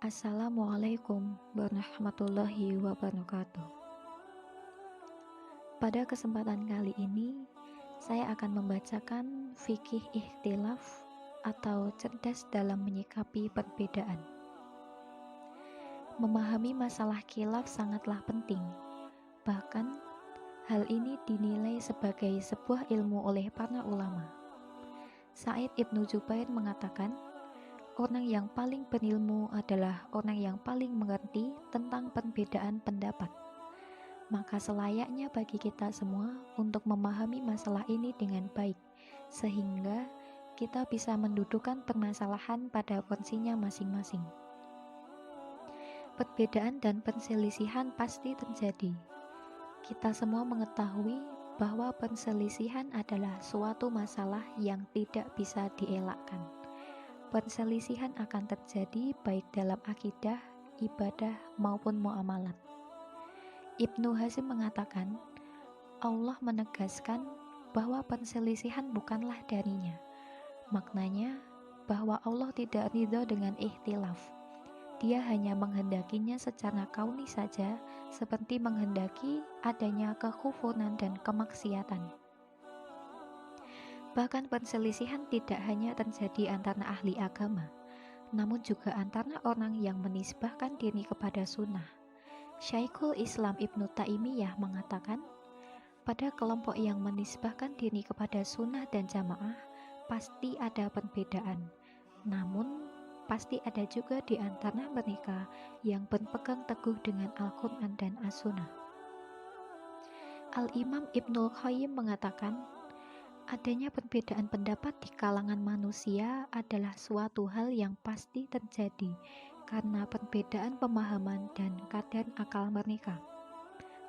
Assalamualaikum warahmatullahi wabarakatuh. Pada kesempatan kali ini, saya akan membacakan fikih ikhtilaf atau cerdas dalam menyikapi perbedaan. Memahami masalah khilaf sangatlah penting. Bahkan, hal ini dinilai sebagai sebuah ilmu oleh para ulama. Sa'id Ibnu Jubair mengatakan, orang yang paling berilmu adalah orang yang paling mengerti tentang perbedaan pendapat. Maka selayaknya bagi kita semua untuk memahami masalah ini dengan baik, sehingga kita bisa mendudukan permasalahan pada porsinya masing-masing. Perbedaan dan perselisihan pasti terjadi. Kita semua mengetahui bahwa perselisihan adalah suatu masalah yang tidak bisa dielakkan. Perselisihan akan terjadi baik dalam akidah, ibadah, maupun muamalat. Ibnu Hazm mengatakan, Allah menegaskan bahwa perselisihan bukanlah darinya. Maknanya bahwa Allah tidak ridho dengan ikhtilaf. Dia hanya menghendakinya secara kauni saja, seperti menghendaki adanya kekufuran dan kemaksiatan. Bahkan perselisihan tidak hanya terjadi antara ahli agama, namun juga antara orang yang menisbahkan diri kepada sunnah. Syekhul Islam Ibnu Taimiyah mengatakan, pada kelompok yang menisbahkan diri kepada sunnah dan jamaah, pasti ada perbedaan. Namun, pasti ada juga di antara mereka yang berpegang teguh dengan Al-Quran dan As-Sunnah. Al-Imam Ibnul Qayyim mengatakan, adanya perbedaan pendapat di kalangan manusia adalah suatu hal yang pasti terjadi karena perbedaan pemahaman dan kadar akal mereka.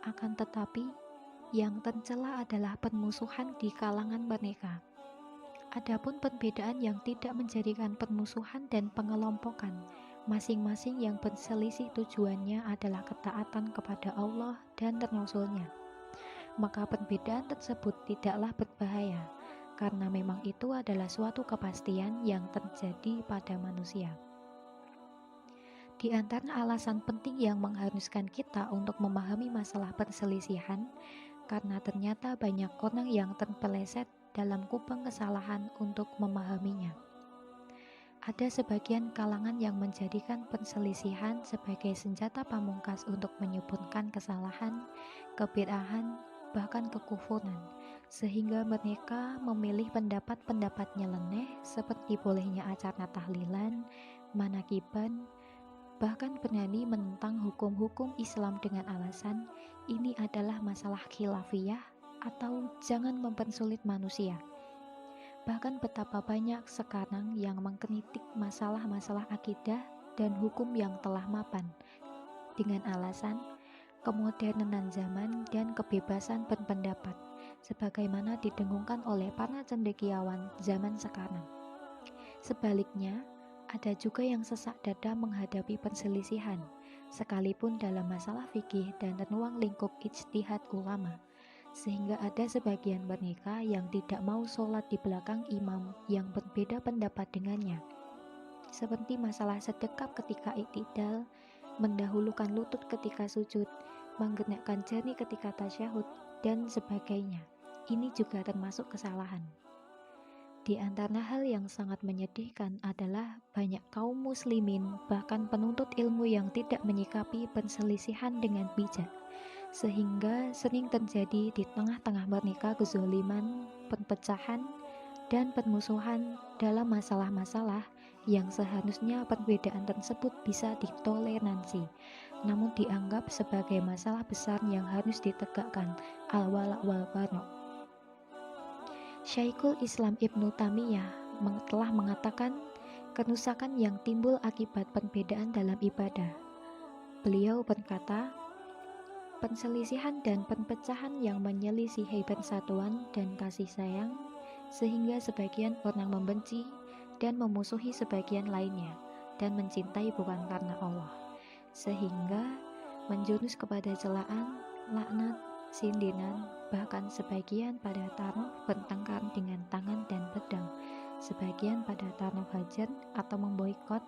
Akan tetapi, yang tercela adalah permusuhan di kalangan mereka. Adapun perbedaan yang tidak menjadikan permusuhan dan pengelompokan, masing-masing yang berselisih tujuannya adalah ketaatan kepada Allah dan Rasul-Nya. Maka perbedaan tersebut tidaklah berbahaya, karena memang itu adalah suatu kepastian yang terjadi pada manusia. Di antara alasan penting yang mengharuskan kita untuk memahami masalah perselisihan, karena ternyata banyak orang yang terpeleset dalam kubang kesalahan untuk memahaminya. Ada sebagian kalangan yang menjadikan perselisihan sebagai senjata pamungkas untuk menyebutkan kesalahan, kebid'ahan, bahkan kekufuran, sehingga mereka memilih pendapat-pendapat nyeleneh seperti bolehnya acara tahlilan, manakiban, bahkan berani menentang hukum-hukum Islam dengan alasan ini adalah masalah khilafiyah atau jangan mempersulit manusia. Bahkan betapa banyak sekarang yang mengkritik masalah-masalah akidah dan hukum yang telah mapan dengan alasan kemodernan zaman dan kebebasan berpendapat, sebagaimana didengungkan oleh para cendekiawan zaman sekarang. Sebaliknya, ada juga yang sesak dada menghadapi perselisihan, sekalipun dalam masalah fikih dan ruang lingkup ijtihad ulama, sehingga ada sebagian mereka yang tidak mau sholat di belakang imam yang berbeda pendapat dengannya, seperti masalah sedekap ketika iktidal, mendahulukan lutut ketika sujud, menggerakkan jari ketika tasyahud, dan sebagainya. Ini juga termasuk kesalahan. Di antara hal yang sangat menyedihkan adalah banyak kaum muslimin, bahkan penuntut ilmu yang tidak menyikapi perselisihan dengan bijak, sehingga sering terjadi di tengah-tengah mereka kezaliman, perpecahan, dan permusuhan dalam masalah-masalah yang seharusnya perbedaan tersebut bisa ditoleransi, namun dianggap sebagai masalah besar yang harus ditegakkan al-wala' wal bara'. Syekhul Islam Ibnu Taimiyah telah mengatakan kerusakan yang timbul akibat perbedaan dalam ibadah. Beliau berkata, perselisihan dan perpecahan yang menyelisihi persatuan dan kasih sayang, sehingga sebagian orang membenci dan memusuhi sebagian lainnya, dan mencintai bukan karena Allah, sehingga menjurus kepada celaan, laknat, sindiran, bahkan sebagian pada taruh bertengkar dengan tangan dan pedang, sebagian pada taruh hajar atau memboikot,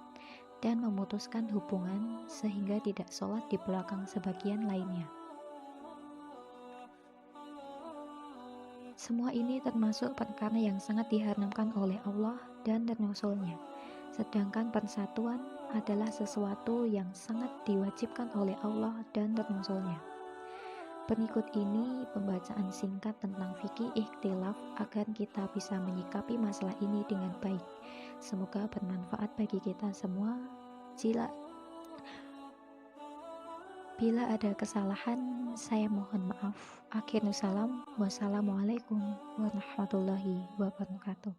dan memutuskan hubungan sehingga tidak sholat di belakang sebagian lainnya. Semua ini termasuk perkara yang sangat diharamkan oleh Allah dan Rasul-Nya. Sedangkan persatuan adalah sesuatu yang sangat diwajibkan oleh Allah dan Rasul-Nya. Berikut ini pembacaan singkat tentang fikih ikhtilaf agar kita bisa menyikapi masalah ini dengan baik. Semoga bermanfaat bagi kita semua. Bila ada kesalahan, saya mohon maaf. Akhirul salam. Wassalamualaikum warahmatullahi wabarakatuh.